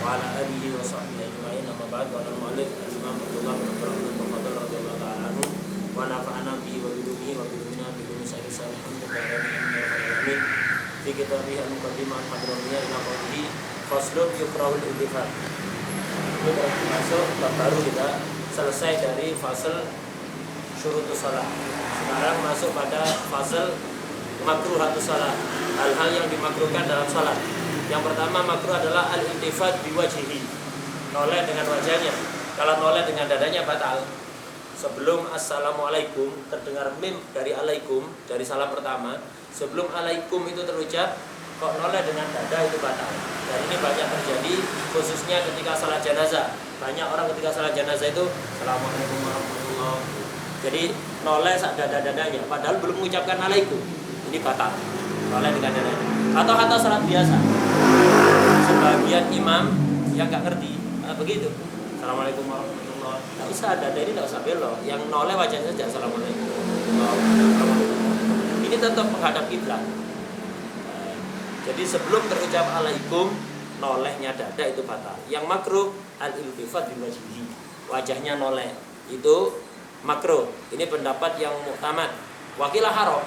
wa ala alihi wa sahbihi ajma'in. Amma ba'd. Wa al-mu'allif al-imam Abdullah bin Abdurrahman bin Fadl radhiyallahu ta'ala anhu wa nafa'ana bihi wa bihi wa bidumina bidumi salihin amin fi kitabih al-muqaddimah al-hadramiyah ila qawlihi faslun yukrahul iltifat. Itu masuk bab baru, kita selesai dari fasal syurutus shalah. Sekarang masuk pada fasal makruhatus shalah, hal-hal yang dimakruhkan dalam salat. Yang pertama makruh adalah al-iltifat biwajhihi, noleh dengan wajahnya. Kalau noleh dengan dadanya batal. Sebelum assalamualaikum terdengar mim dari alaikum, dari salam pertama. Sebelum alaikum itu terucap, kok noleh dengan dada, itu batal. Dan ini banyak terjadi khususnya ketika salat jenazah. Banyak orang ketika salat jenazah itu assalamualaikum warahmatullahi wabarakatuh. Jadi noleh sak dada-dadanya padahal belum mengucapkan alaikum. Ini batal. Noleh dengan dadanya. Atau salat biasa. Sebagian imam yang nggak ngerti begitu. Assalamualaikum warahmatullahi wabarakatuh. Nggak usah dada ini, nggak usah belok. Yang noleh wajahnya saja assalamualaikum. Ini tetap menghadap kiblat. Jadi sebelum terucap alaikum, nolehnya dada itu batal. Yang makruh al-iltifat biwajhihi, wajahnya noleh, itu makruh. Ini pendapat yang mu'tamad. Wakilah haram.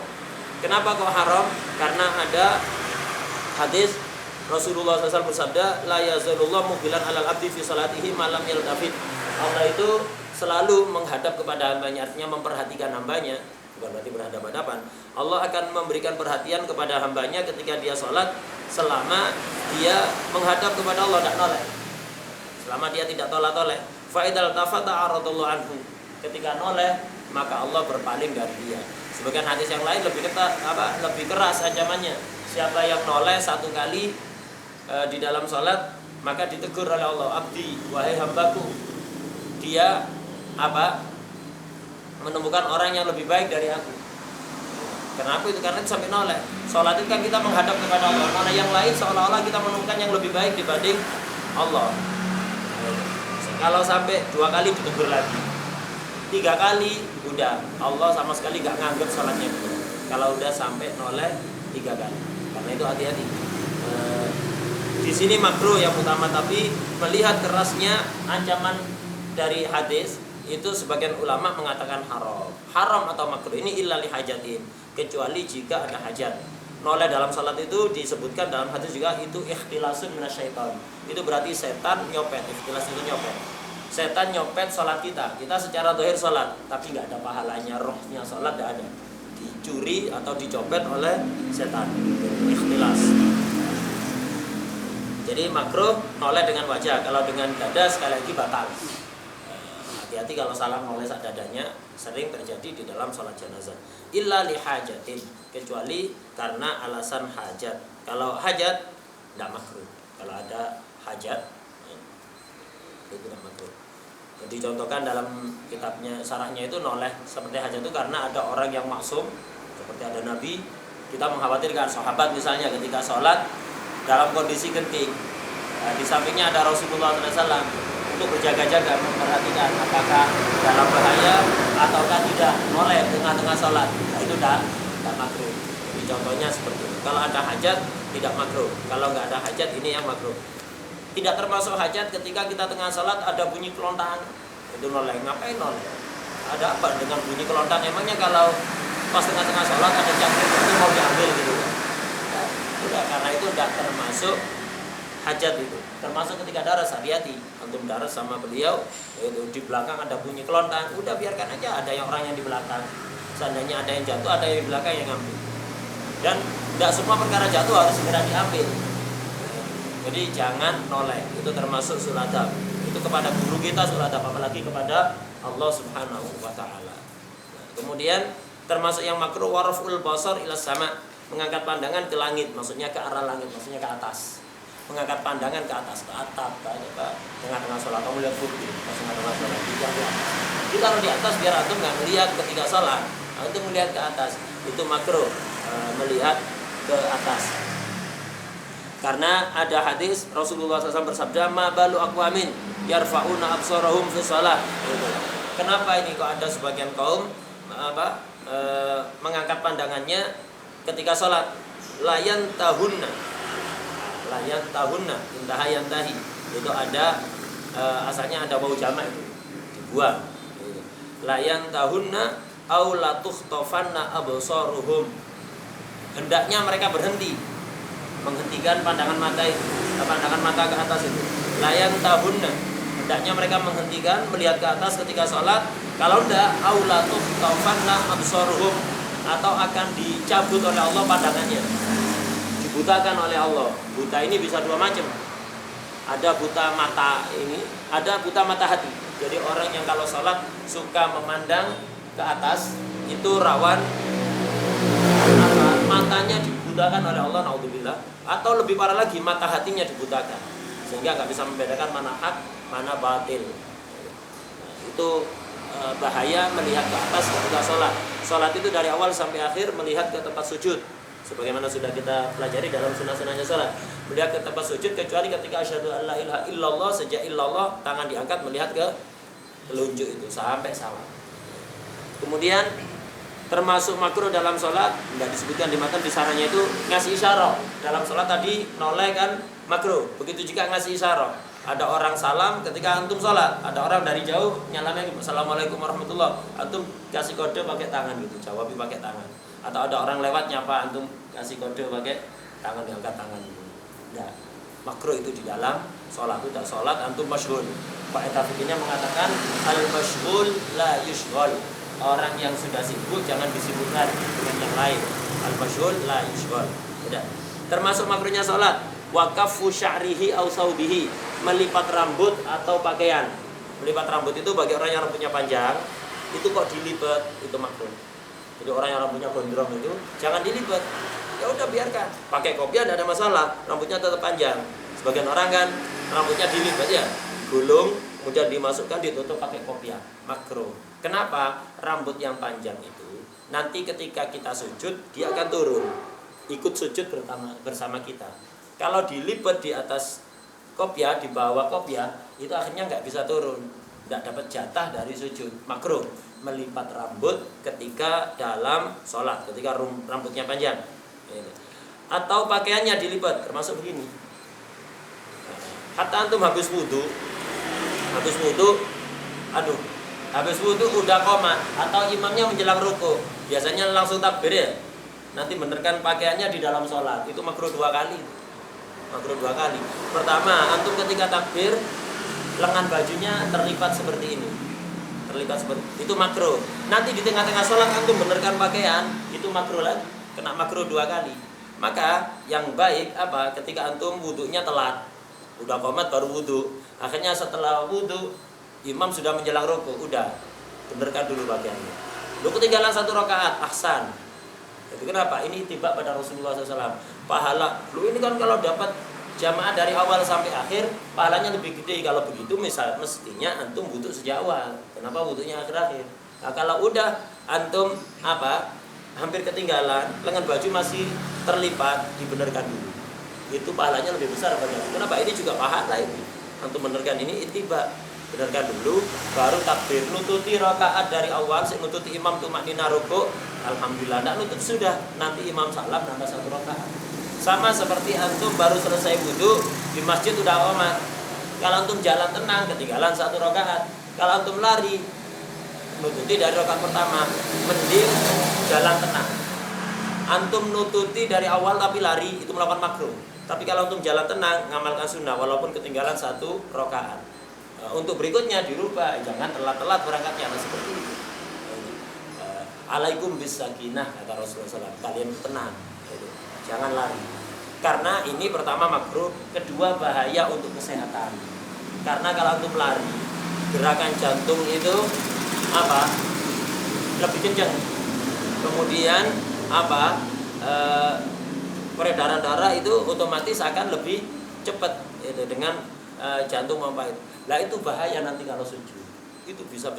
Kenapa kok haram? Karena ada hadis Rasulullah SAW bersabda, la yazalullah mubilan alal abdi fi salatihi malam yaltafit. Allah itu selalu menghadap kepada hambanya, artinya memperhatikan hambanya. Bukan berarti berhadapan-hadapan. Allah akan memberikan perhatian kepada hambanya ketika dia sholat, selama dia menghadap kepada Allah, tidak noleh, selama dia tidak tolak-toleh. Fa'idal tafata aradullah anhu, ketika noleh maka Allah berpaling dari dia. Sebagian hadis yang lain lebih keras ancamannya. Siapa yang noleh satu kali di dalam sholat, maka ditegur oleh Allah, abdi, wahai hambaku, dia menemukan orang yang lebih baik dari aku. Kenapa itu? Karena itu sampai noleh. Sholat itu kan kita menghadap kepada Allah. Mana yang lain seolah-olah kita menemukan yang lebih baik dibanding Allah. Kalau sampai 2 kali ditegur lagi, 3 kali udah Allah sama sekali gak nganggap sholatnya. Kalau udah sampai noleh 3 kali, karena itu hati-hati. Di sini makruh yang utama, tapi melihat kerasnya ancaman dari hadis itu sebagian ulama mengatakan haram atau makruh ini illa li hajatin, kecuali jika ada hajat. Noleh dalam salat itu disebutkan dalam hadis juga, itu ikhtilasun minasyaitan. Itu berarti setan nyopet. Ikhtilas itu nyopet. Setan nyopet salat kita secara zahir salat, tapi nggak ada pahalanya, rohnya salat nggak ada. Dicuri atau dicopet oleh setan. Ikhtilas. Jadi makruh noleh dengan wajah. Kalau dengan dada sekali lagi batal. Hati-hati kalau salah noleh sak dadanya, sering terjadi di dalam sholat jenazah. Illa li hajatin, kecuali karena alasan hajat. Kalau hajat tidak makruh. Kalau ada hajat itu tidak makruh. Jadi contohkan dalam kitabnya, sarahnya itu noleh seperti hajat itu karena ada orang yang maksum, seperti ada Nabi. Kita mengkhawatirkan sahabat misalnya ketika sholat dalam kondisi genting, di sampingnya ada Rasulullah SAW, untuk berjaga-jaga memperhatikan apakah dalam bahaya ataukah tidak, noleh tengah-tengah sholat. Nah, itu tidak makruh. Jadi contohnya seperti itu. Kalau ada hajat tidak makruh. Kalau nggak ada hajat, ini yang makruh. Tidak termasuk hajat ketika kita tengah sholat ada bunyi kelontang, itu noleh. Ngapain noleh? Ada apa dengan bunyi kelontang? Emangnya kalau pas tengah-tengah sholat ada cangkir itu mau diambil gitu? Udah, karena itu tidak termasuk hajat itu. Termasuk ketika daras, hati-hati. Antum daras sama beliau, itu di belakang ada bunyi kelontang, udah biarkan aja, ada yang orang yang di belakang. Seandainya ada yang jatuh, ada yang di belakang yang ngambil. Dan tidak semua perkara jatuh harus segera diambil. Jadi jangan noleh, itu termasuk suladab. Itu kepada guru kita suladab, apalagi kepada Allah Subhanahu wa ta'ala. Nah, kemudian termasuk yang makruh waraful basar ila sama, mengangkat pandangan ke langit, maksudnya ke arah langit, maksudnya ke atas. Mengangkat pandangan ke atas, ke atap, ke tengah-tengah sholat. Kamu lihat bukti pas tengah-tengah sholat, kita taruh di atas biar antum nggak melihat ketika sholat. Antum melihat ke atas, itu makruh melihat ke atas. Karena ada hadis Rasulullah SAW bersabda, ma balu aqwamin yarfa'una absarahum fi shalah. Kenapa ini kok ada sebagian kaum mengangkat pandangannya ketika sholat? Layan tahunna intahayantahi, itu ada asalnya ada bau jamak itu dibuang. Layan tahunna au latukhtafanna absaruhum, hendaknya mereka berhenti, menghentikan pandangan mata ke atas itu. Layan tahunna, hendaknya mereka menghentikan melihat ke atas ketika sholat. Kalau tidak, au latukhtafanna absaruhum, atau akan dicabut oleh Allah pandangannya, dibutakan oleh Allah. Buta ini bisa dua macam. Ada buta mata ini, ada buta mata hati. Jadi orang yang kalau sholat suka memandang ke atas itu rawan matanya dibutakan oleh Allah, naudzubillah. Atau lebih parah lagi, mata hatinya dibutakan sehingga nggak bisa membedakan mana hak mana batil. Itu bahaya melihat ke atas ketika sholat. Sholat itu dari awal sampai akhir melihat ke tempat sujud, sebagaimana sudah kita pelajari dalam sunnah-sunnahnya sholat. Melihat ke tempat sujud kecuali ketika asyhadu an la ilaha illallah, sejak illallah tangan diangkat melihat ke telunjuk itu sampai salam. Kemudian termasuk makruh dalam sholat, nggak disebutkan di matan, bisarannya itu ngasih isyarat. Dalam sholat tadi noleh kan makruh, begitu juga ngasih isyarat. Ada orang salam ketika antum sholat, ada orang dari jauh nyalamin assalamualaikum warahmatullah, antum kasih kode pakai tangan gitu, jawab pakai tangan. Atau ada orang lewat nyapa, antum kasih kode pakai tangan, diangkat tangan gitu. Nah, makruh itu di dalam sholat. Itu tak sholat antum masyghul. Pak Etafiknya mengatakan al masyghul la yushghal, orang yang sudah sibuk jangan disibukkan dengan yang lain. Al masyghul la yushghal. Tidak. Termasuk makruhnya sholat waqafu sya'rihi aw saubihi, melipat rambut atau pakaian. Melipat rambut itu bagi orang yang rambutnya panjang, itu kok dilipat, itu makruh. Jadi orang yang rambutnya gondrong itu jangan dilipat. Ya udah biarkan. Pakai kopiah tidak ada masalah, rambutnya tetap panjang. Sebagian orang kan rambutnya dilipat ya, gulung, kemudian dimasukkan ditutup pakai kopiah. Makruh. Kenapa? Rambut yang panjang itu nanti ketika kita sujud dia akan turun, ikut sujud bersama kita. Kalau dilipat di atas kopiah, di bawah kopiah, itu akhirnya nggak bisa turun, nggak dapat jatah dari sujud. Makruh melipat rambut ketika dalam sholat, ketika rambutnya panjang. Atau pakaiannya dilipat, termasuk begini. Hatta antum habis wudhu, habis wudhu udah qomat, atau imamnya menjelang ruku, biasanya langsung takbir ya. Nanti benerkan pakaiannya di dalam sholat, itu makruh dua kali. Makruh dua kali. Pertama, antum ketika takbir lengan bajunya terlipat seperti ini, itu makruh. Nanti di tengah-tengah sholat antum benerkan pakaian, itu makruh lagi, kena makruh dua kali. Maka yang baik apa? Ketika antum wudunya telat, udah qomat baru wudu, akhirnya setelah wudu imam sudah menjelang ruku, udah benerkan dulu pakaiannya. Lu ketinggalan satu rakaat, ahsan. Itu kenapa? Ini tiba pada Rasulullah SAW. Pahala, lu ini kan kalau dapat jamaah dari awal sampai akhir, pahalanya lebih gede. Kalau begitu mestinya antum wudu sejak awal. Kenapa wudunya akhir-akhir? Nah, kalau udah antum hampir ketinggalan, lengan baju masih terlipat, dibenarkan dulu. Itu pahalanya lebih besar banyak. Kenapa? Ini juga pahala ini. Antum benerkan ini ittiba. Benarkan dulu, baru takbir, nututi rakaat dari awal, nututi imam tumaknina ruku, alhamdulillah. Nggak nutut sudah, nanti imam salam nambah satu rakaat. Sama seperti antum baru selesai wudu di masjid udah qomat. Kalau antum jalan tenang, ketinggalan satu rakaat. Kalau antum lari, nututi dari rakaat pertama, mending jalan tenang. Antum nututi dari awal tapi lari, itu melakukan makruh. Tapi kalau antum jalan tenang, ngamalkan sunnah walaupun ketinggalan satu rakaat. Untuk berikutnya dirubah, jangan telat-telat berangkatnya. Nah, seperti itu. Alaikum bisakinah, kata Rasulullah SAW. Kalian tenang, jangan lari. Karena ini pertama makruh, kedua bahaya untuk kesehatan. Karena kalau untuk lari, gerakan jantung itu lebih kencang. Kemudian peredaran darah itu otomatis akan lebih cepat dengan jantung memompa itu. Lah itu bahaya nanti kalau sujud. Itu bisa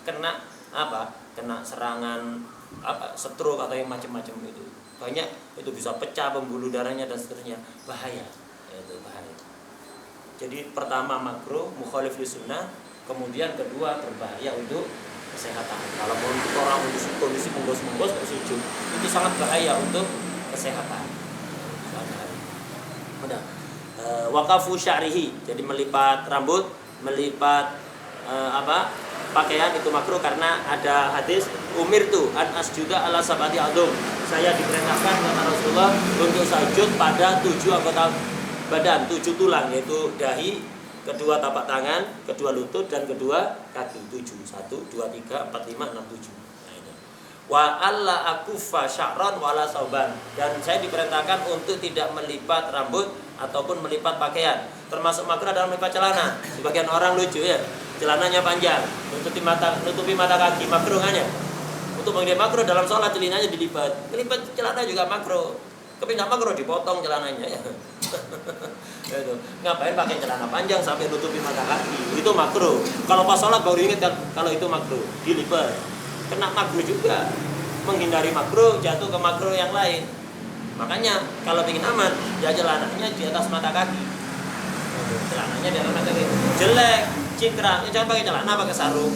kena kena serangan stroke atau yang macam-macam itu. Banyak itu bisa pecah pembuluh darahnya dan seterusnya. Bahaya. Itu bahaya. Jadi pertama makruh, mukhalif li sunnah, kemudian kedua berbahaya untuk kesehatan. Kalau mau orang kondisi menggos-menggos sujud, itu sangat bahaya untuk kesehatan. Udah. waqafu sya'rihi, jadi melipat rambut, melipat pakaian itu makruh karena ada hadis umirtu an asjuda ala sabati adum, saya diperintahkan kata Rasulullah untuk sujud pada 7 anggota badan, 7 tulang, yaitu dahi, kedua tapak tangan, kedua lutut, dan kedua kaki. 7, 1, 2, 3, 4, 5, 6, 7. Nah, itu. Wa alla akufa sya'ran wala sauban, dan saya diperintahkan untuk tidak melipat rambut ataupun melipat pakaian. Termasuk makruh adalah melipat celana. Sebagian orang lucu ya, celananya panjang, nutupi mata kaki, makruh hanya. Untuk menjadi makruh dalam sholat celananya dilipat. Melipat celana juga makruh. Tapi nggak makruh dipotong celananya ya. Itu. Ngapain pakai celana panjang sampai nutupi mata kaki? Itu makruh. Kalau pas sholat baru ingat kan kalau itu makruh, dilipat. Kena makruh juga. Menghindari makruh jatuh ke makruh yang lain. Makanya kalau ingin aman, ya celananya di atas mata kaki. Celananya di atas mata kaki. Jelek, cingkrang. Ya, jangan pakai celana, pakai sarung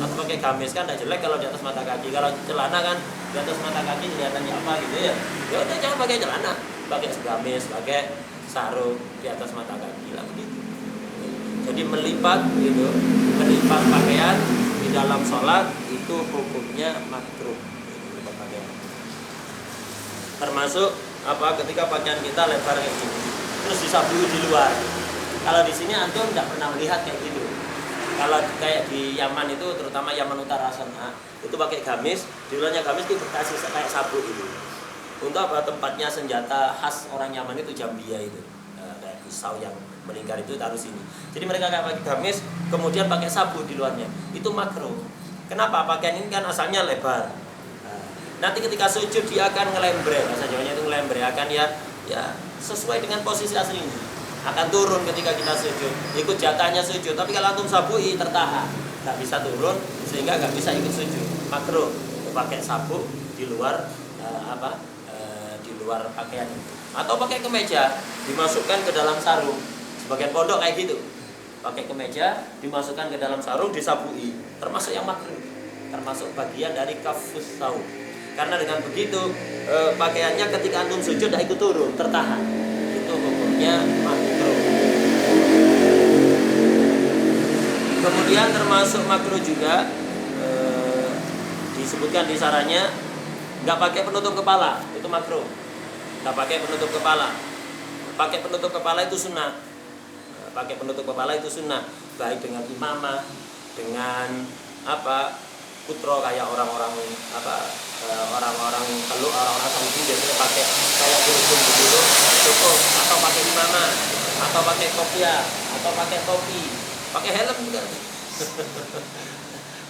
atau pakai gamis, kan tidak jelek kalau di atas mata kaki. Kalau celana kan di atas mata kaki kelihatannya apa gitu ya. Ya udah jangan pakai celana, pakai gamis, pakai sarung di atas mata kaki lah begitu. Jadi melipat gitu, melipat pakaian di dalam sholat itu hukumnya makruh. Melipat pakaian. Termasuk ketika pakaian kita lebar kayak gini, terus disabui di luar. Kalau di sini antum tidak pernah melihat kayak gitu. Kalau kayak di Yaman itu, terutama Yaman Utara sana, itu pakai gamis, di luarnya gamis itu dikasih kayak sabuk itu. Untuk tempatnya senjata khas orang Yaman itu jambia itu, kayak pisau yang melingkar itu taruh sini. Jadi mereka kayak pakai gamis, kemudian pakai sabuk di luarnya. Itu makruh. Kenapa? Pakaian ini kan asalnya lebar. Nanti ketika sujud dia akan ngelembre, bahasa Jawanya itu ngelembre, akan ya sesuai dengan posisi aslinya. Akan turun ketika kita sujud, ikut jatahnya sujud. Tapi kalau antum sabui tertahan, nggak bisa turun sehingga nggak bisa ikut sujud. Makruh pakai sabuk di luar di luar pakaian, atau pakai kemeja dimasukkan ke dalam sarung. Sebagian pondok kayak gitu, pakai kemeja dimasukkan ke dalam sarung disabui, termasuk yang makruh, termasuk bagian dari kafus saum. Karena dengan begitu pakaiannya ketika antum sujud tidak ikut turun, tertahan. Itu hukumnya makruh. Kemudian termasuk makruh juga disebutkan di sarannya nggak pakai penutup kepala, itu makruh. Nggak pakai penutup kepala. Pakai penutup kepala itu sunnah. Pakai penutup kepala itu sunnah, baik dengan imamah, dengan putro kayak orang-orang orang-orang Teluk, orang-orang Saudi biasanya pakai kayak kerudung begitu cukup, atau pakai imamah, atau pakai kopiah, atau pakai topi, pakai helm juga.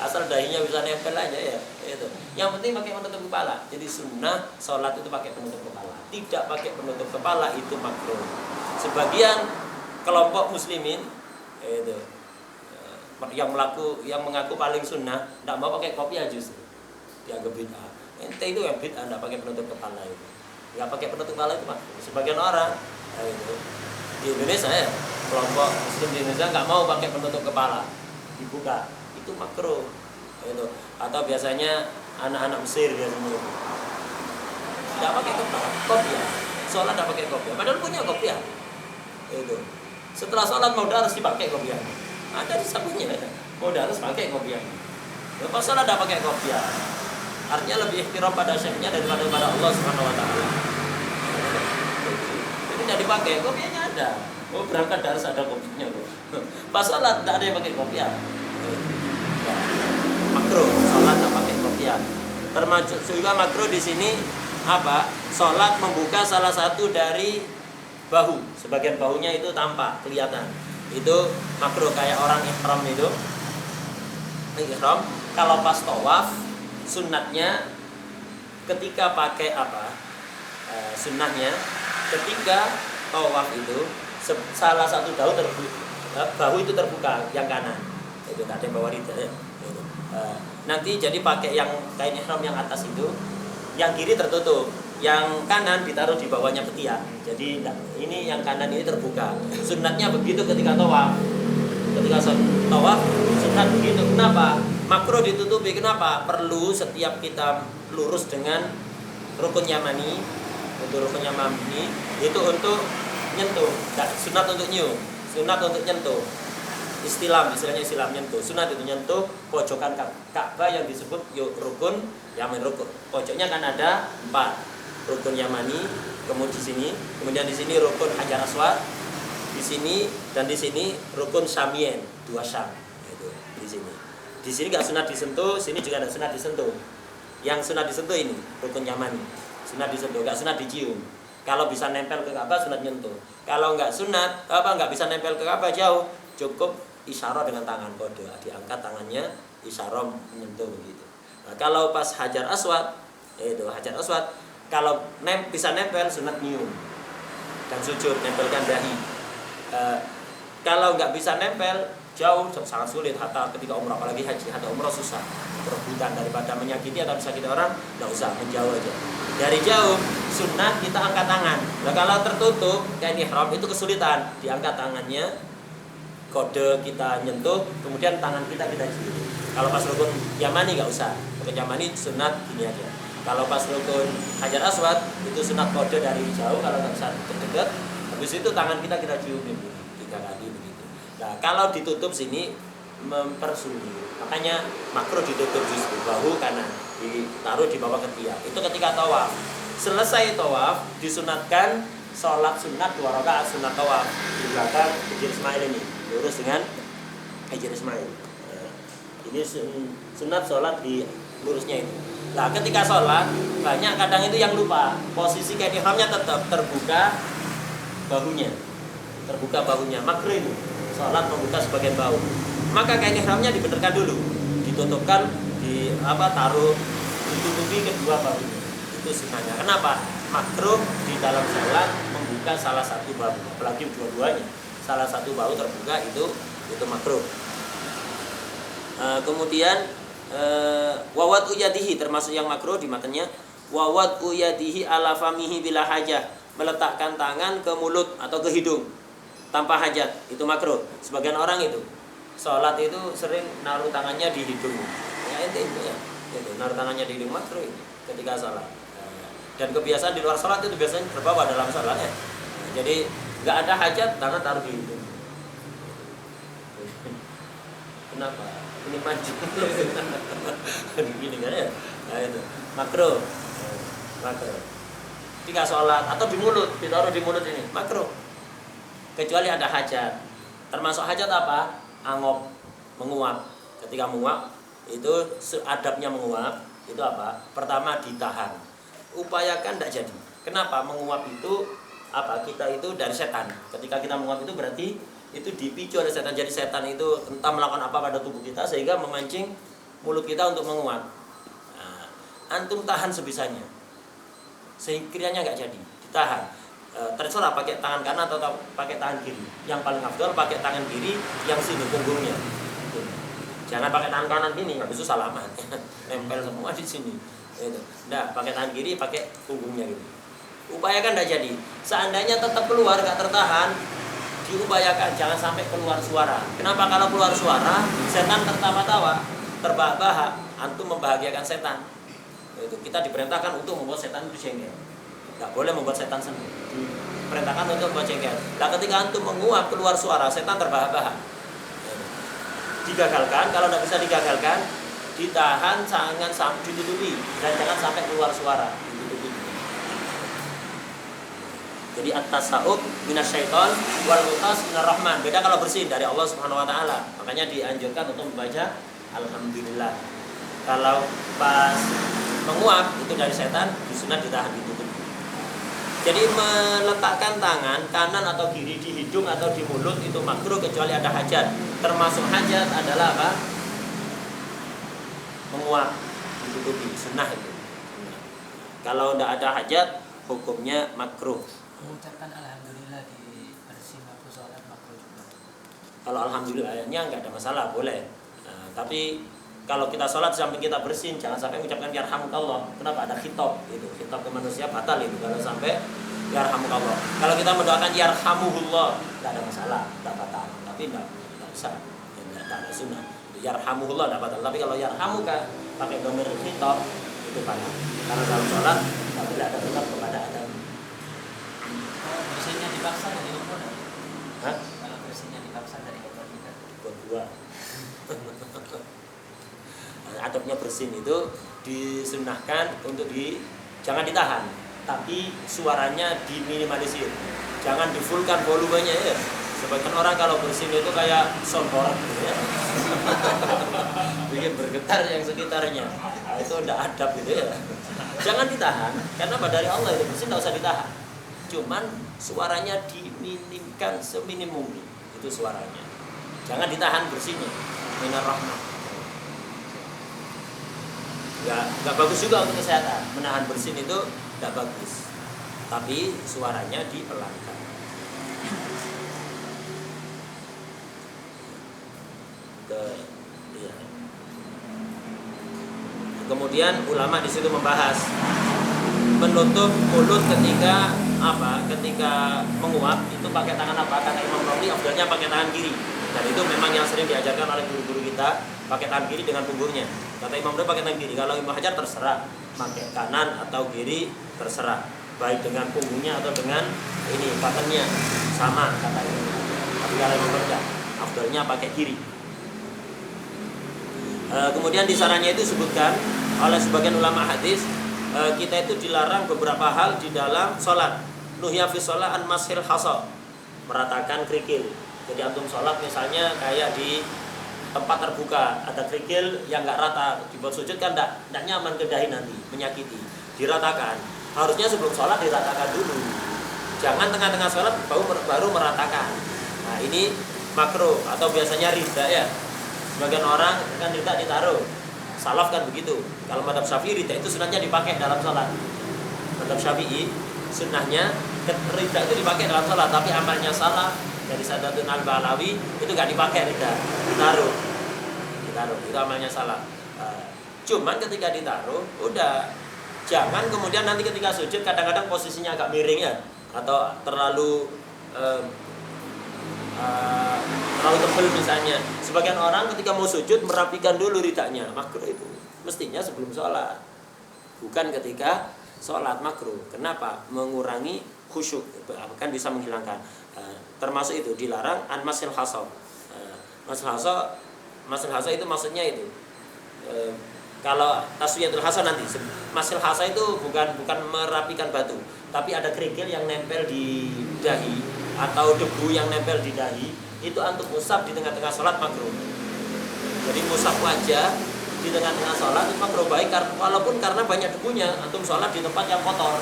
Asal dahinya bisa nempel aja ya. Itu. Yang penting pakai penutup kepala. Jadi sunnah sholat itu pakai penutup kepala. Tidak pakai penutup kepala itu makruh. Sebagian kelompok muslimin itu yang mengaku paling sunnah tidak mau pakai kopiah justru dianggap bid'ah. Ente itu yang bid'ah tidak pakai penutup kepala itu. Nggak pakai penutup kepala itu makruh. Sebagian orang itu di Indonesia ya, kelompok muslim di Indonesia nggak mau pakai penutup kepala, dibuka, itu makruh. Itu. Atau biasanya anak-anak Mesir biasanya tidak pakai kopiah, sholat tidak pakai kopiah, padahal punya kopiah. Itu. Setelah sholat mau harus dipakai kopiah. Ada di sampingnya, mau harus pakai kopiah. Lepas sholat tidak pakai kopiah, artinya lebih ihtiram pada syekhnya daripada pada Allah Subhanahu Wa Taala. Jadi tidak dipakai, kopiahnya ada. Oh berangkat harus ada kopiahnya. Pas sholat tidak ada yang pakai kopiah. Makruh, sholat tidak pakai kopiah. Termasuk juga makruh di sini sholat membuka salah satu dari bahu, sebagian bahunya itu tampak kelihatan. Itu makruh, kayak orang ihram itu. Ihram kalau pas tawaf sunnatnya ketika pakai sunnahnya ketika tawaf itu salah satu bahu itu terbuka yang kanan. Itu tidak ada yang bawa rida ya. Nanti jadi pakai yang kain ihram yang atas itu, yang kiri tertutup, yang kanan ditaruh di bawahnya ketiak. Jadi ini yang kanan ini terbuka. Sunnatnya begitu ketika tawaf. Ketika tawaf sunnat begitu. Kenapa? Makruh ditutupi. Kenapa? Perlu setiap kita lurus dengan rukun yamani. Untuk rukun yamani itu untuk nyentuh, sunat untuk nyium, sunat untuk nyentuh. Istilahnya istilah nyentuh. Sunat itu nyentuh pojokan Ka'bah yang disebut rukun Yaman rukun. Pojoknya kan ada 4. Rukun Yamani, kemudian di sini rukun Hajar Aswad, di sini dan di sini rukun Syamien, 2 Syam. Itu di sini. Di sini enggak sunat disentuh, sini juga enggak sunat disentuh. Yang sunat disentuh ini rukun Yamani. Sunat disentuh, enggak sunat dicium. Kalau bisa nempel ke Ka'bah sunat nyentuh. Kalau enggak sunat, enggak bisa nempel ke Ka'bah jauh, cukup isyarah dengan tangan kode, diangkat tangannya, isyarah menyentuh begitu. Nah, kalau pas Hajar Aswad, Hajar Aswad, kalau bisa nempel sunat nyium dan sujud, nempelkan dahi. Kalau nggak bisa nempel jauh, sangat sulit. Hatta ketika umrah, apalagi haji, hatta umrah susah, perebutan daripada menyakiti atau disakiti orang, nggak usah, menjauh aja. Dari jauh sunnah kita angkat tangan. Nah, kalau tertutup kayak ihram itu kesulitan, diangkat tangannya, kode kita nyentuh, kemudian tangan kita cium. Kalau pas rukun Yamani nggak usah, rukun Yamani sunat gini aja. Kalau pas rukun Hajar Aswad itu sunat kode dari jauh, kalau nggak bisa dekat, habis itu tangan kita cium 3 kali begitu. Nah, kalau ditutup sini mempersulit, makanya makruh ditutup justru bahu kanan, ditaruh di bawah ketiak. Itu ketika tawaf. Selesai tawaf disunatkan sholat sunat 2 rakaat sunat tawaf di belakang Hijr Ismail ini, lurus dengan Hijr Ismail. Ini sunat sholat di lurusnya itu. Nah, ketika sholat banyak kadang itu yang lupa posisi kain ihramnya tetap terbuka bahunya, makruh itu sholat membuka sebagian bahu. Maka kain ihramnya dibenarkan dulu, ditutupkan, taruh, ditutupi kedua bahunya. Itu sunnahnya. Kenapa? Makruh di dalam sholat membuka salah satu bahu, apalagi dua-duanya. Salah satu bahu terbuka itu makruh. Kemudian wawat uyadihi termasuk yang makruh di matanya. Wawat uyadihi ala famihi bila hajah, meletakkan tangan ke mulut atau ke hidung tanpa hajat, itu makruh. Sebagian orang itu sholat itu sering naruh tangannya di hidung. Ya itu ya. Itu naruh tangannya di hidung makruh itu ketika sholat. Dan kebiasaan di luar sholat itu biasanya terbawa dalam sholat ya. Jadi nggak ada hajat, tangan taruh di hidung. Kenapa? Ini maju. Begini kan ya? Nah itu makruh. Ketika sholat atau di mulut, ditaruh di mulut ini makruh. Kecuali ada hajat. Termasuk hajat apa? Angop, menguap. Ketika menguap itu adabnya menguap itu apa? Pertama ditahan. Upayakan tidak jadi. Kenapa? Menguap itu apa? Kita itu dari setan. Ketika kita menguap itu berarti itu dipicu oleh setan. Jadi setan itu entah melakukan apa pada tubuh kita sehingga memancing mulut kita untuk menguap. Nah, antum tahan sebisanya. Sekiranya nggak jadi, ditahan. Terserah pakai tangan kanan atau pakai tangan kiri. Yang paling afdal pakai tangan kiri yang sini punggungnya. Jangan pakai tangan kanan gini, habis itu salaman. Nempel semua di sini. Nah, pakai tangan kiri, pakai punggungnya gitu. Upayakan tidak jadi. Seandainya tetap keluar, nggak tertahan, diupayakan jangan sampai keluar suara. Kenapa? Kalau keluar suara, setan tertawa-tawa, terbahak-bahak, antum membahagiakan setan. Itu kita diperintahkan untuk membuat setan itu jengkel. Nggak boleh membuat setan senang. Diperintahkan untuk membuat jengkel. Nah, ketika antum menguap keluar suara, setan terbahak-bahak. Digagalkan, kalau tidak bisa digagalkan, ditahan, jangan sampai ditutupi dan jangan sampai keluar suara, ditutupi. Jadi at-tasawuf minasyaiton wal mutas minarrahman. Beda kalau bersin dari Allah Subhanahu wa taala. Makanya dianjurkan untuk membaca alhamdulillah. Kalau pas menguap itu dari setan, disunat ditahan, ditutup. Jadi meletakkan tangan kanan atau kiri di hidung atau di mulut itu makruh kecuali ada hajat. Termasuk hajat adalah apa? Menguap, ditutupi, sunnah itu. Kalau tidak ada hajat, hukumnya makruh. Mengucapkan alhamdulillah di bersin waktu sholat makruh juga. Kalau alhamdulillahnya nggak ada masalah, boleh. Nah, tapi kalau kita sholat sampai kita bersin, jangan sampai mengucapkan yarhamukallah. Kenapa? Ada khitab, itu khitab ke manusia batal itu kalau sampai yarhamukallah. Kalau kita mendoakan yarhamuhullah, tidak ada masalah, tidak batal. Tapi tidak usah, tidak ada sunnah. Yarhamuhullah tidak batal. Tapi kalau yarhamuka pakai dhamir khitab itu batal. Karena dalam sholat tidak boleh ada khitab kepada Adam. Bersinnya di dipaksa dari umur. Hah? Kalau bersihnya dipaksa dari umur kita. Buat dua. Adabnya bersin itu disunahkan untuk jangan ditahan, tapi suaranya diminimalisir. Jangan difullkan volumenya ya. Sebagian orang kalau bersin itu kayak soundboard gitu ya. Bikin bergetar yang sekitarnya. Nah, itu tidak adab gitu ya. Jangan ditahan, karena dari Allah itu bersin tidak usah ditahan. Cuman suaranya diminimkan seminim mungkin. Itu suaranya. Jangan ditahan bersihnya. Minar rahmah. Nggak bagus juga untuk kesehatan. Menahan bersin itu nggak bagus. Tapi suaranya dipelankan. Ya. Kemudian ulama di situ membahas menutup mulut ketika ketika menguap itu pakai tangan apa? Kata Imam Nawawi afdalnya pakai tangan kiri. Dan itu memang yang sering diajarkan oleh guru-guru kita, pakai tangan kiri dengan punggungnya. Kata Imam Nawawi pakai tangan kiri. Kalau Ibnu Hajar terserah, pakai kanan atau kiri terserah. Baik dengan punggungnya atau dengan ini patennya sama kata Imam Hajar. Tapi kalau Imam Nawawi afdalnya pakai kiri. Kemudian di sarannya itu disebutkan oleh sebagian ulama hadis, kita itu dilarang beberapa hal di dalam sholat. Nuhya fi sholat an mashil hasa, meratakan kerikil. Jadi antum sholat misalnya kayak di tempat terbuka, ada kerikil yang nggak rata, dibuat sujud kan nggak nyaman ke dahi nanti, menyakiti. Diratakan. Harusnya sebelum sholat diratakan dulu. Jangan tengah-tengah sholat baru meratakan. Nah ini makruh atau biasanya rida ya. Sebagian orang kan rida ditaruh. Salaf kan begitu. Kalau madhab Syafi'i rida itu sunahnya dipakai dalam sholat. Madhab Syafi'i sunnahnya rida itu dipakai dalam sholat, tapi amalnya salaf dari Sadatun Al-Balawi itu nggak dipakai rida, ditaruh. Itu amalnya salaf. Cuman ketika ditaruh, udah jangan kemudian nanti ketika sujud kadang-kadang posisinya agak miring ya, atau terlalu tebal misalnya. Sebagian orang ketika mau sujud merapikan dulu ridanya, makruh itu. Mestinya sebelum sholat, bukan ketika sholat, makruh. Kenapa? Mengurangi khusyuk, kan bisa menghilangkan. Termasuk itu dilarang an masil hasa. Masil hasa itu maksudnya itu. Kalau taswiyatul hasa nanti, masil hasa itu bukan merapikan batu, tapi ada kerikil yang nempel di dahi atau debu yang nempel di dahi, itu antum usap di tengah-tengah sholat makruh. Jadi usap wajah di tengah-tengah sholat itu makruh, baik walaupun karena banyak debunya, antum sholat di tempat yang kotor.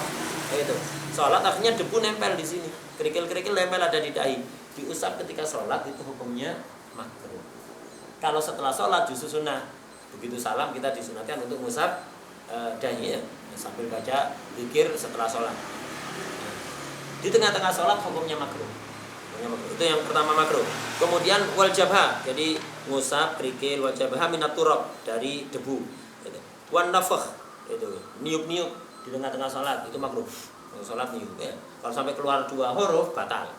Itu sholat akhirnya debu nempel di sini, kerikil-kerikil nempel ada di dahi, diusap ketika sholat itu hukumnya makruh. Kalau setelah sholat justru sunnah. Begitu salam kita disunatkan untuk ngusap dahi ya, sambil baca zikir setelah sholat. Di tengah-tengah sholat hukumnya makruh. Itu yang pertama makruh. Kemudian wal jabha, jadi ngusap kerikil, wal jabha minat turab, dari debu. Wan nafakh, itu niup-niup di tengah-tengah sholat itu makruh. Sholat niup ya. Kalau sampai keluar 2 huruf batal.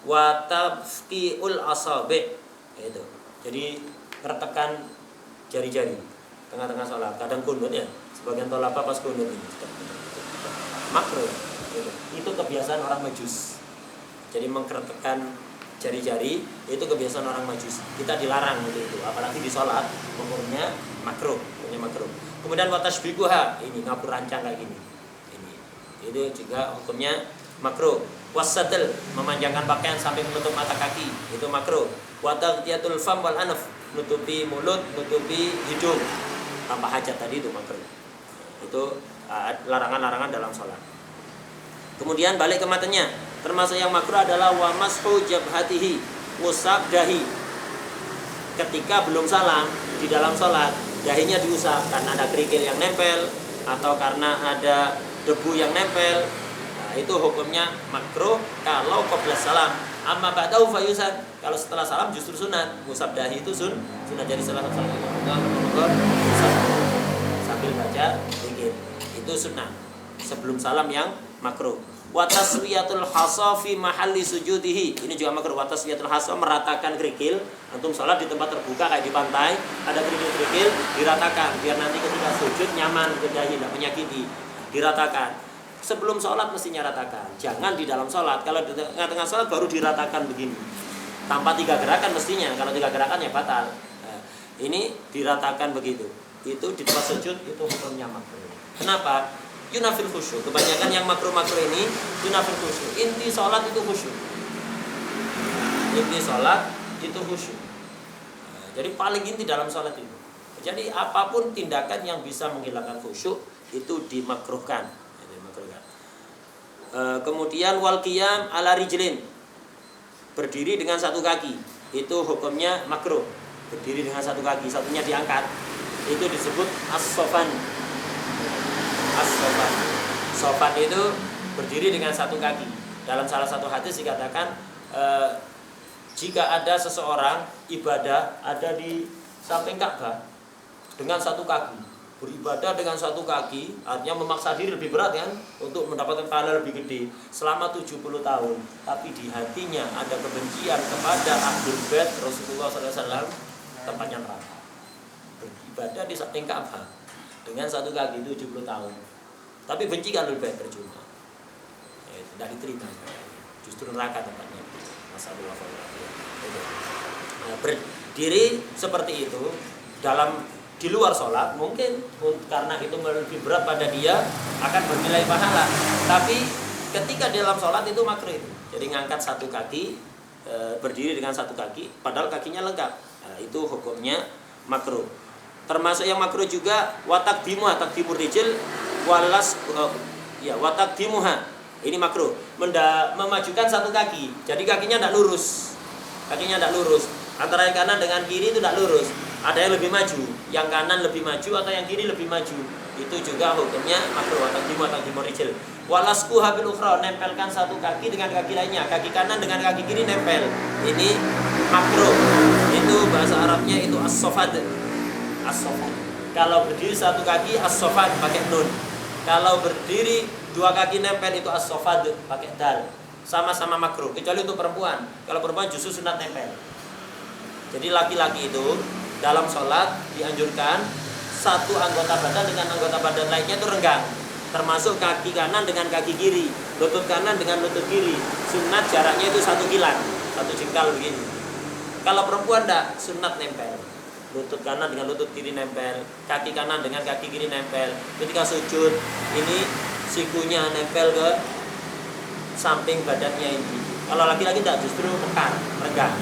Wa tafqiul asabi, itu. Jadi ngertekan jari-jari tengah-tengah sholat. Kadang kunut ya, sebagian tolapa pas kunut ini makruh. Itu kebiasaan orang Majus. Jadi mengkertekan jari-jari itu kebiasaan orang Majus. Kita dilarang itu, apalagi di sholat hukumnya makruh. Kemudian watasbiquha, ini ngapur rancang kayak gini. Itu juga hukumnya makruh. Wasadl, memanjangkan pakaian sampai menutup mata kaki, itu makruh. Wataghtiyatul fam wal anf, nutupi mulut, nutupi hidung tanpa hajat tadi itu makruh. Itu larangan-larangan dalam sholat. Kemudian balik ke matanya, termasuk yang makruh adalah wa mashu jabhatihi, ngusap dahi. Ketika belum salam di dalam sholat, dahinya diusap karena ada kerikil yang nempel atau karena ada debu yang nempel. Nah, itu hukumnya makruh kalau qabla salam. Amma ba'dahu fayusan. Kalau setelah salam justru sunat. Ngusap dahi itu sunat. Jadi salah satu sambil baca zikir. Itu sunat. Sebelum salam yang makruh. Wa taswiyatul hasa fi mahalli sujudihi. Ini juga makruh. Wa taswiyatul hasa, meratakan kerikil. Antum salat di tempat terbuka kayak di pantai, ada kerikil-kerikil, diratakan biar nanti ketika sujud nyaman ke dahi, tidak menyakiti. Diratakan. sebelum sholat mestinya ratakan. Jangan di dalam sholat. Kalau di tengah-tengah sholat baru diratakan begini. Tanpa 3 gerakan mestinya. Kalau 3 gerakan ya batal. Nah, ini diratakan begitu. Itu di tempat sujud itu hukumnya makruh. Kenapa? Yunafil khusyuk. Kebanyakan yang makruh-makruh ini yunafil khusyuk. Inti sholat itu khusyuk. Inti sholat itu khusyuk. Nah, jadi paling inti dalam sholat itu. Jadi apapun tindakan yang bisa menghilangkan khusyuk itu dimakruhkan. Kemudian wal qiyam ala rijlin, berdiri dengan satu kaki, itu hukumnya makruh. Berdiri dengan satu kaki, satunya diangkat, itu disebut as-sofan. As-sofan. Sofan itu berdiri dengan satu kaki. Dalam salah satu hadis dikatakan jika ada seseorang ibadah ada di samping Ka'bah dengan satu kaki, beribadah dengan satu kaki, artinya memaksa diri lebih berat kan, untuk mendapatkan pahala lebih gede selama 70 tahun, tapi di hatinya ada kebencian kepada Ahlul Bait Rasulullah SAW, tempatnya neraka. Beribadah di samping Ka'bah dengan satu kaki 70 tahun, tapi benci Ahlul Bait, percuma, tidak diterima, justru neraka tempatnya. Masalahnya berdiri seperti itu di luar sholat mungkin karena itu lebih berat pada dia akan bernilai pahala, tapi ketika dalam sholat itu makruh itu. Jadi ngangkat satu kaki, berdiri dengan satu kaki padahal kakinya lengkap, nah, itu hukumnya makruh. Termasuk yang makruh juga watakdimuha, takdimur rijil walas watakdimuha, ini makruh, memajukan satu kaki, jadi kakinya tidak lurus, antara yang kanan dengan kiri itu tidak lurus. Ada yang lebih maju, yang kanan lebih maju atau yang kiri lebih maju, itu juga hukumnya makruh. Takdimur rijil walasku habil ukhra, nempelkan satu kaki dengan kaki lainnya, kaki kanan dengan kaki kiri nempel, ini makruh. Itu bahasa Arabnya itu as-sofad. As-sofad. Kalau berdiri satu kaki as-sofad pakai nun. Kalau berdiri dua kaki nempel itu as-sofad pakai dal. Sama-sama makruh, kecuali untuk perempuan. Kalau perempuan justru sunat nempel. Jadi laki-laki itu dalam sholat dianjurkan satu anggota badan dengan anggota badan lainnya itu renggang, termasuk kaki kanan dengan kaki kiri, lutut kanan dengan lutut kiri. Sunat jaraknya itu 1 kilan, 1 jengkal begini. Kalau perempuan tidak, sunat nempel, lutut kanan dengan lutut kiri nempel, kaki kanan dengan kaki kiri nempel. Ketika sujud ini sikunya nempel ke samping badannya ini. Kalau laki-laki tidak, justru tekan, renggang.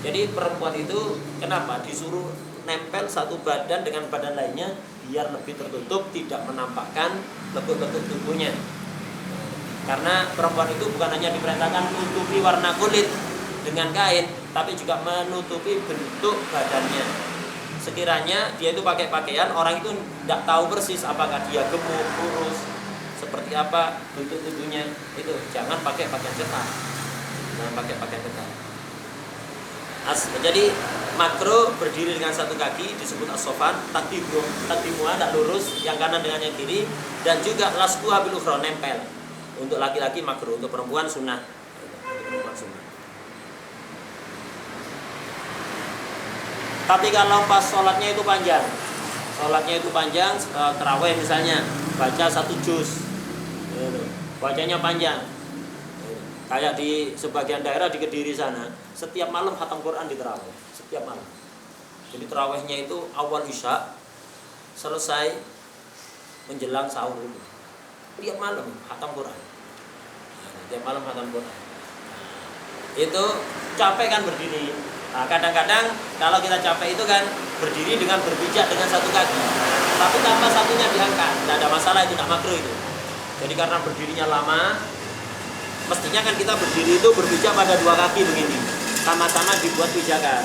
Jadi perempuan itu kenapa disuruh nempel satu badan dengan badan lainnya, biar lebih tertutup, tidak menampakkan lekuk-lekuk tubuhnya. Karena perempuan itu bukan hanya diperintahkan menutupi warna kulit dengan kain, tapi juga menutupi bentuk badannya. Sekiranya dia itu pakai pakaian, orang itu tidak tahu persis apakah dia gemuk, kurus, seperti apa bentuk tubuhnya. Itu jangan pakai pakaian ketat, Jadi makruh berdiri dengan satu kaki disebut as-sofan, takdimuha tidak lurus, yang kanan dengan yang kiri, dan juga lasku habil ukhra, nempel. Untuk laki-laki makruh, untuk perempuan sunnah. Tapi kalau pas sholatnya itu panjang, tarawih misalnya, baca 1 juz, bacanya panjang. Kayak di sebagian daerah di Kediri sana, setiap malam khatam Quran di tarawih, setiap malam. Jadi tarawihnya itu awal isya selesai menjelang sahur itu. Tiap malam khatam Quran. Itu capek kan berdiri. Nah, kadang-kadang kalau kita capek itu kan berdiri dengan berpijak dengan satu kaki, tapi tanpa satunya diangkat, tidak ada masalah, itu tidak makruh itu. Jadi karena berdirinya lama, mestinya kan kita berdiri itu berpijak pada 2 kaki begini, sama-sama dibuat pijakan.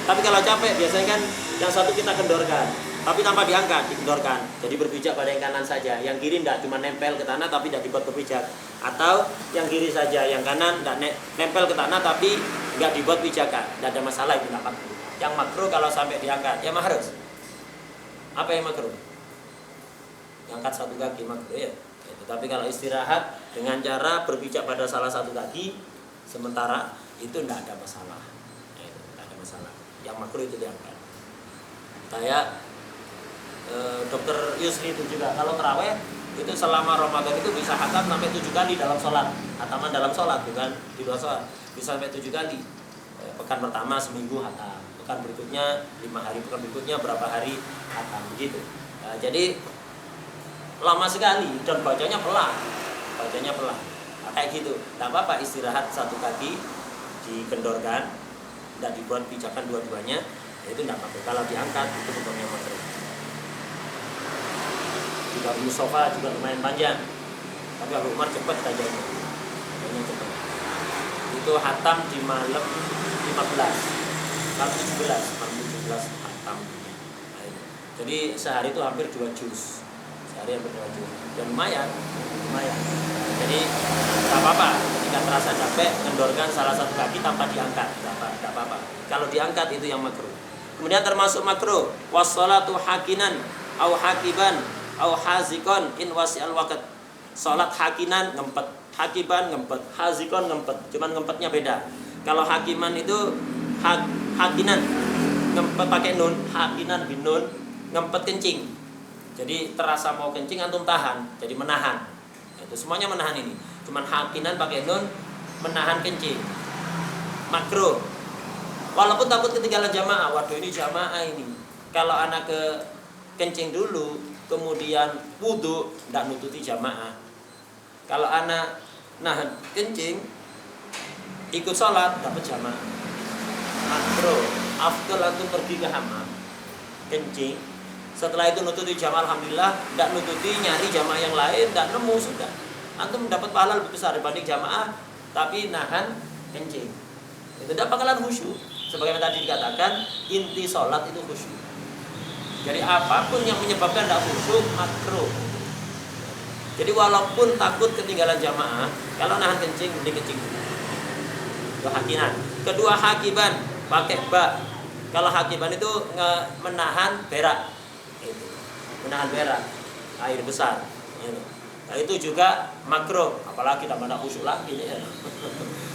Tapi kalau capek biasanya kan yang satu kita kendorkan, tapi tanpa diangkat, dikendorkan. Jadi berpijak pada yang kanan saja, yang kiri tidak, cuma nempel ke tanah tapi tidak dibuat berpijak. Atau yang kiri saja, yang kanan tidak nempel ke tanah tapi tidak dibuat pijakan. Tidak ada masalah, itu tidak makruh. Yang makruh kalau sampai diangkat, ya harus. Apa yang makruh? Angkat satu kaki makruh ya. Tapi kalau istirahat dengan cara berpijak pada salah satu kaki sementara, itu tidak ada masalah. Yang makruh itu diangkat. Kayak Dokter Yusri itu juga kalau terawih Itu selama Ramadan itu bisa khatam sampai 7 kali dalam sholat. Khataman dalam sholat, bukan di luar sholat. Bisa sampai 7 kali. Pekan pertama seminggu khatam, pekan berikutnya 5 hari, pekan berikutnya berapa hari khatam begitu. Jadi lama sekali dan bacanya pelan. Nah, kayak gitu. Tidak apa-apa, istirahat satu kaki dikendorkan, tidak dibuat pijakan dua-duanya, itu tidak apa-apa. Kalau diangkat itu hukumnya makruh. Juga Mustafa juga lumayan panjang, tapi Abu Umar cepat tajamnya, cepat. Itu hatam di malam 15, malam 17 hatam. Jadi sehari itu hampir 2 juz, dan lumayan. Jadi tak apa-apa, ketika terasa capek, kendorkan salah satu kaki tanpa diangkat, tak apa-apa. Kalau diangkat itu yang makruh. Kemudian termasuk makruh wassalatu hakinan au hakiban au hazikon in wasi'al waqt. Salat hakinan ngempet, hakiban ngempet, hazikon ngempet. Cuman ngempetnya beda. Kalau hakiman itu hakinan ngempet pakai nun, hakinan bin nun, ngempet kencing. Jadi terasa mau kencing antum tahan, jadi menahan. Itu semuanya menahan ini. Cuman hakinan pakai nun, menahan kencing. Makruh. Walaupun takut ketinggalan jamaah. Waduh, ini jamaah ini. Kalau anak ke kencing dulu, kemudian wudu, tidak nututi jamaah. Kalau anak nahan kencing, ikut sholat, dapat jamaah. Makruh. Afdal antum pergi ke hammam, kencing. Setelah itu nututi jamaah, alhamdulillah. Tidak nututi, nyari jamaah yang lain, tidak nemu, sudah. Antum mendapat pahala lebih besar dibanding jamaah, tapi nahan kencing. Itu tidak bakalan khusyuk. Sebagaimana tadi dikatakan, inti sholat itu khusyuk. Jadi apapun yang menyebabkan tidak khusyuk, makruh. Jadi walaupun takut ketinggalan jamaah, kalau nahan kencing, mending kencing. Itu hakinan. Kedua hakiban, pakai ba. Kalau hakiban itu menahan berak. Itu. Menahan berak, air besar. Nah, itu juga makruh. Apalagi tambah nak khusyuk lagi ya.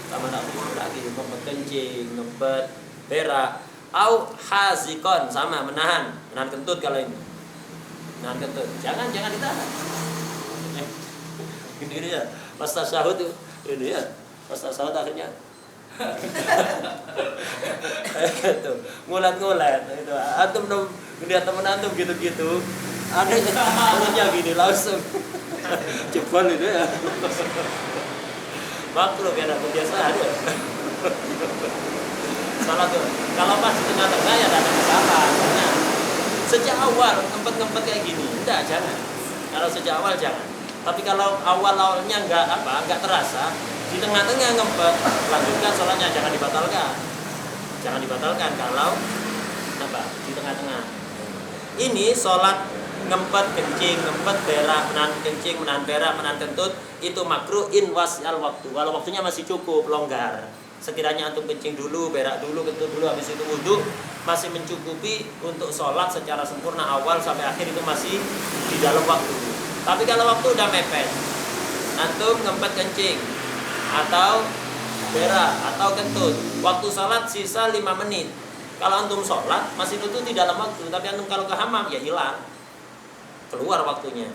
Tambah nak khusyuk lagi, ngempet kencing, ngempet berak. Au hazikon, sama menahan kentut. Kalau ini menahan kentut, jangan ditahan. Ini ya pas tasyahud tuh, ini ya pas tasyahud akhirnya itu ngulat itu antum dong, lihat temen antum gitu ada mulutnya gini langsung jebol itu ya makruh ya, kebiasaan ya. Salah tuh. Kalau pas di tengah-tengah ya tidak ada masalah. Karena sejak awal ngempet kayak gini, jangan. Kalau sejak awal jangan. Tapi kalau awalnya nggak terasa, di tengah-tengah ngempet, lanjutkan sholatnya, jangan dibatalkan kalau di tengah-tengah. Ini sholat ngempet kencing, ngempet berak, menahan kencing, menahan berak, menahan kentut, itu makruh in wasi'al waktu. Kalau waktunya masih cukup, longgar. Sekiranya antum kencing dulu, berak dulu, kentut dulu, habis itu wudu, masih mencukupi untuk sholat secara sempurna awal sampai akhir, itu masih di dalam waktu. Tapi kalau waktu udah mepet, antum ngempet kencing atau berak atau kentut, waktu sholat sisa 5 menit. Kalau antum sholat masih nututi dalam waktu, tapi antum kalau ke hammam ya hilang, keluar waktunya,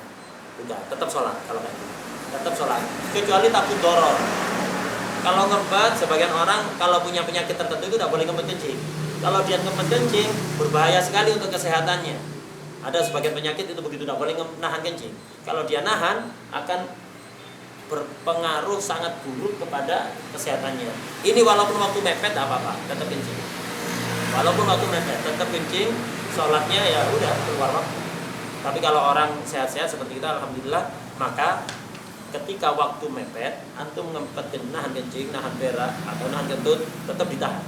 udah tetap sholat. Kalau kayak gitu tetap sholat, kecuali takut doror. Kalau ngempet, sebagian orang kalau punya penyakit tertentu itu tidak boleh ngempet kencing. Kalau dia ngempet kencing, berbahaya sekali untuk kesehatannya. Ada sebagian penyakit itu begitu, tidak boleh nahan kencing. Kalau dia nahan, akan berpengaruh sangat buruk kepada kesehatannya. Ini walaupun waktu mepet, tidak apa-apa, tetap kencing. Walaupun waktu mepet, tetap kencing, sholatnya ya udah keluar waktu. Tapi kalau orang sehat-sehat seperti kita, alhamdulillah, maka ketika waktu mepet, antum ngempet nahan kencing, nahan berak atau nahan kentut, tetap ditahan.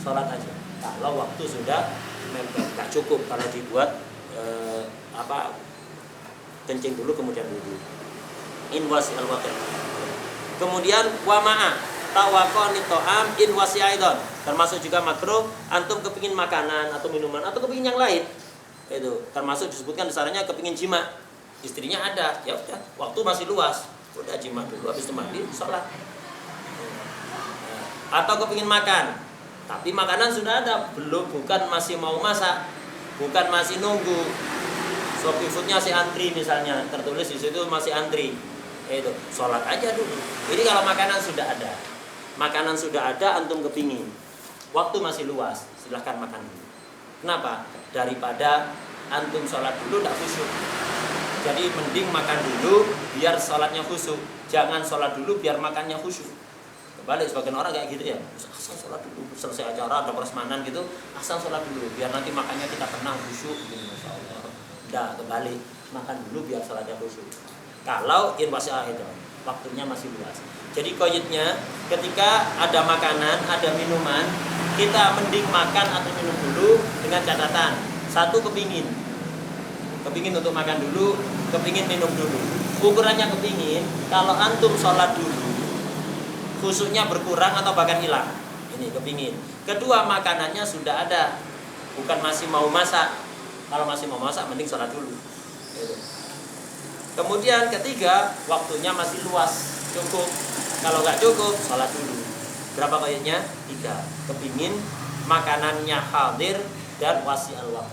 Sholat aja. Kalau waktu sudah mepet, nggak cukup kalau dibuat kencing dulu kemudian wudu. In wasi'al waqt. Kemudian wama'a tawaqani to'am in wasi'aidon. Termasuk juga makruh antum kepingin makanan atau minuman atau kepingin yang lain. Itu termasuk disebutkan dasarnya kepingin jima. Istrinya ada, ya udah, waktu masih luas, udah jima dulu, habis itu mandi, sholat. Atau kepingin makan, tapi makanan sudah ada, bukan masih mau masak, bukan masih nunggu, Shopee Foodnya si antri misalnya, tertulis di situ masih antri. Itu sholat aja dulu. Ini kalau makanan sudah ada. Makanan sudah ada, antum kepingin. Waktu masih luas, silahkan makan dulu. Kenapa? Daripada antum sholat dulu tidak khusyuk. Jadi mending makan dulu biar sholatnya khusyuk. Jangan sholat dulu biar makannya khusyuk. Kebalik, sebagian orang kayak gitu ya. Asal sholat dulu, selesai acara ada prasmanan gitu, asal sholat dulu biar nanti makannya kita tenang khusyuk gitu, masya Allah. Tidak, kebalik, makan dulu biar sholatnya khusyuk. Kalau inwasiah itu waktunya masih luas. Jadi koyitnya ketika ada makanan, ada minuman, kita mending makan atau minum dulu dengan catatan. Satu, kepingin untuk makan dulu, kepingin minum dulu. Ukurannya kepingin, kalau antum sholat dulu khusyuknya berkurang atau bahkan hilang. Ini kepingin. Kedua, makanannya sudah ada, bukan masih mau masak. Kalau masih mau masak mending sholat dulu. Kemudian ketiga, waktunya masih luas, cukup. Kalau nggak cukup, sholat dulu. Berapa kayaknya? 3. Kepingin, makanannya hadir, dan wasi al-waqt.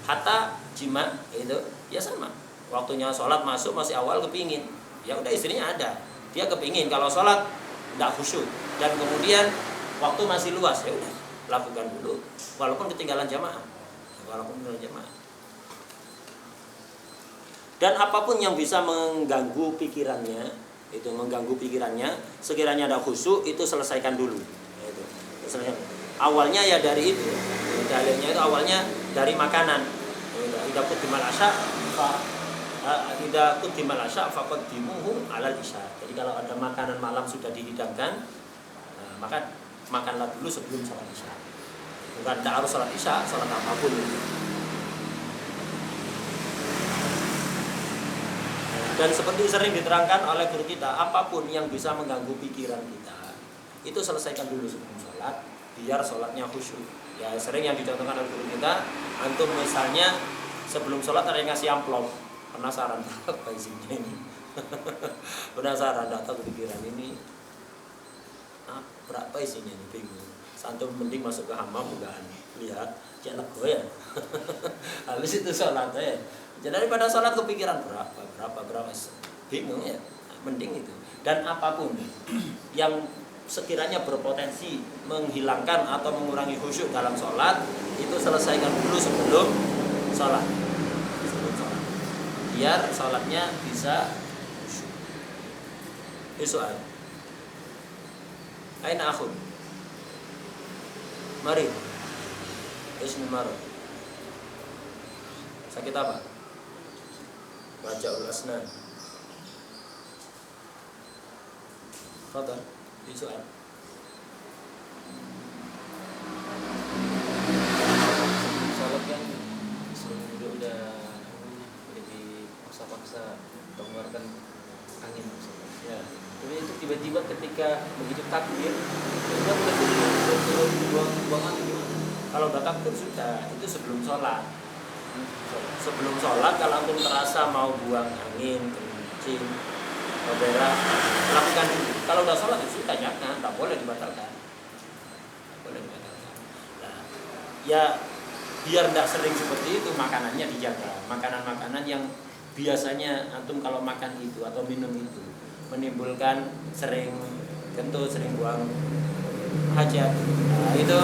Hatta jima itu ya sama. Waktunya sholat masuk masih awal kepingin. Ya udah, istrinya ada. Dia kepingin kalau sholat tidak khusyuk. Dan kemudian waktu masih luas, ya udah lakukan dulu. Walaupun ketinggalan jamaah. Dan apapun yang bisa mengganggu pikirannya, sekiranya ada khusyuk, itu selesaikan dulu. Awalnya ya dari itu, dalilnya itu awalnya dari makanan. Idza quddimal asya faqaddimuhu 'alal isya. Jadi kalau ada makanan malam sudah dihidangkan, maka makanlah dulu sebelum salat isya. Bukan tak harus salat isya, salat apapun. Dan seperti sering diterangkan oleh guru kita, apapun yang bisa mengganggu pikiran kita, itu selesaikan dulu sebelum sholat, biar sholatnya khusyuk. Ya sering yang dicontohkan oleh guru kita, antum misalnya sebelum sholat ada yang ngasih amplop, penasaran apa isinya ini, penasaran, tidak tahu pikiran ini, berapa isinya ini, bingung. Antum mending masuk ke hammam bukan, lihat, jangan ya. Habis itu sholat ya. Jadi daripada sholat kepikiran berapa, bingung ya, mending itu. Dan apapun yang sekiranya berpotensi menghilangkan atau mengurangi khusyuk dalam sholat, itu selesaikan dulu sebelum sholat, biar sholatnya bisa khusyuk. Soal aina akhun, mari ismi marad, sakit apa? Waja'ul asnan. Fadal, soal. Sholat kan sebelum udah dipaksa-paksa mengeluarkan angin. Ya. Tapi itu tiba-tiba ketika begitu takbir, itu buang angin gimana? Kalau udah takbir sudah, itu sebelum sholat. Sebelum sholat kalau antum terasa mau buang angin, kencing, berak, lakukan dulu. Kalau udah sholat itu sudah jangan, tak boleh dibatalkan. Nah, ya biar tidak sering seperti itu, makanannya dijaga. Makanan-makanan yang biasanya antum kalau makan itu atau minum itu menimbulkan sering kentut, sering buang hajat. Nah, itu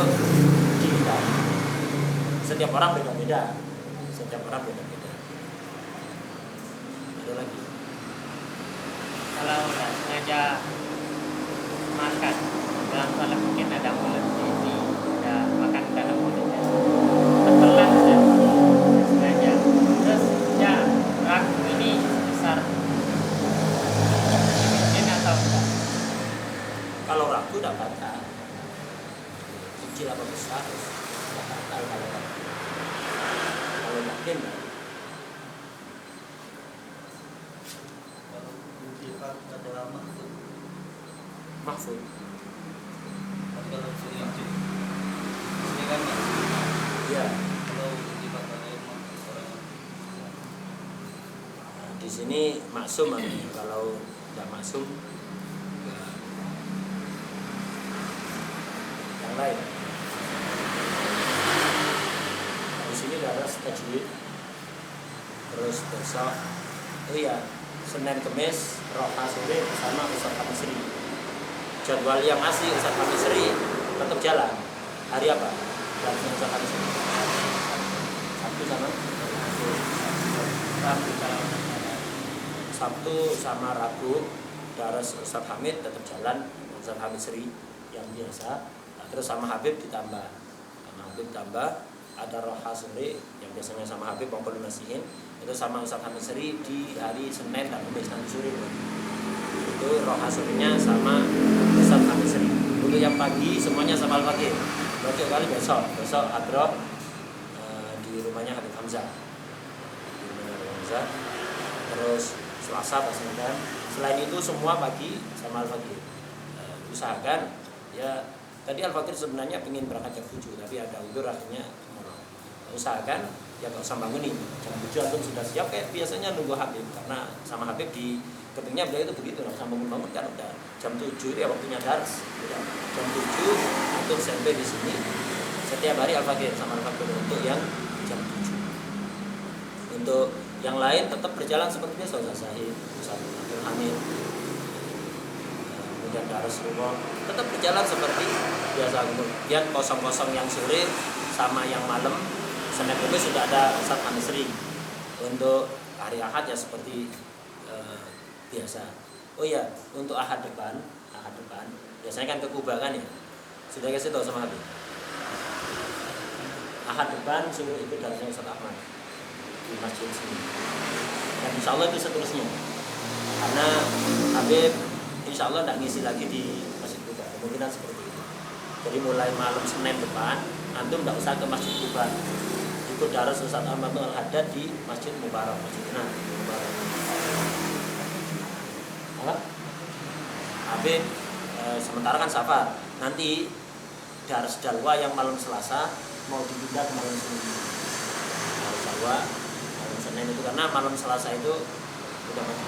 dihindari. Setiap orang beda-beda. Ada lagi. Kalau nggak sengaja makan dalam salat, mungkin ada mulut ini, ada makan dalam mulutnya, tertelan saja sengaja, terus ya ragu ini besar, mungkin atau enggak? Kalau ragu tidak batal. Kecil apa besar tidak batal kalau ragu. Kalau yakin ya. Adalah Mahfud. kalau sering kan Ya. kalau dibatal orang Di sini maksum artinya. Kalau tidak maksum ya. Yang lain. Di sini ada tajwid. Terus besok oh iya Senin Kemis Roha sore sama Ustadz Hamisri. Jadwal yang asli Ustadz Hamisri tetap jalan. Hari apa? Darsnya Ustadz Hamisri. Sabtu sama Sabtu sama Rabu Daras Ustadz Hamid tetap jalan, Ustadz Hamisri yang biasa. Nah, terus sama Habib ditambah. Sama Habib tambah ada Roha sore yang biasanya sama Habib Pongkol Nasihin itu sama Ustadz Hamisri di hari Senin dan Kamis nanti sore. Itu Roha sorenya sama Ustadz Hamisri. Untuk yang pagi semuanya sama Al-Fakir. Berarti kali besok Hadroh di rumahnya Habib Hamzah. Di rumahnya Habib Hamzah. Terus Selasa Pak Sendan. Selain itu semua pagi sama Al-Fakir. Usahakan ya tadi Al-Fakir sebenarnya ingin berangkat jam 7 tapi ada udur akhirnya usahakan ya nggak usah bangunin jam 7 antum sudah siap kayak biasanya nunggu Habib karena sama Habib di kepingnya beliau itu begitu nggak usah bangun kan udah jam 7 itu ya waktunya dars udah jam 7 antum sampai di sini setiap hari Al-Fakir sama Al-Fakir untuk yang jam 7. Untuk yang lain tetap berjalan seperti biasa Ustaz Sahih, Ustaz Abdul Hamid, kemudian Darus Rumah tetap berjalan seperti biasa. Kemudian kosong-kosong yang sore sama yang malam Senin Kamis sudah ada Ustaz Hamisri. Untuk hari Ahad ya seperti biasa. Oh iya, untuk Ahad depan biasanya kan ke Kuba kan ya. Sudah kasih tahu sama Habib. Ahad depan suruh ikut darsnya Ustaz Ahmad di masjid sini. Dan insya Allah itu seterusnya. Karena Habib insya Allah tidak ngisi lagi di Masjid Kuba. Kemungkinan seperti itu. Jadi mulai malam Senin depan, antum tidak usah ke Masjid Kuba. Ikut daras Ustaz Ahmad Al-Haddad di Masjid Mubarak, Masjid Mubarak. Apa? Habib sementara kan safar. Nanti daras dalwa yang malam Selasa mau dipindah ke malam Senin. Daras dalwa malam Senin itu karena malam Selasa itu udah mati.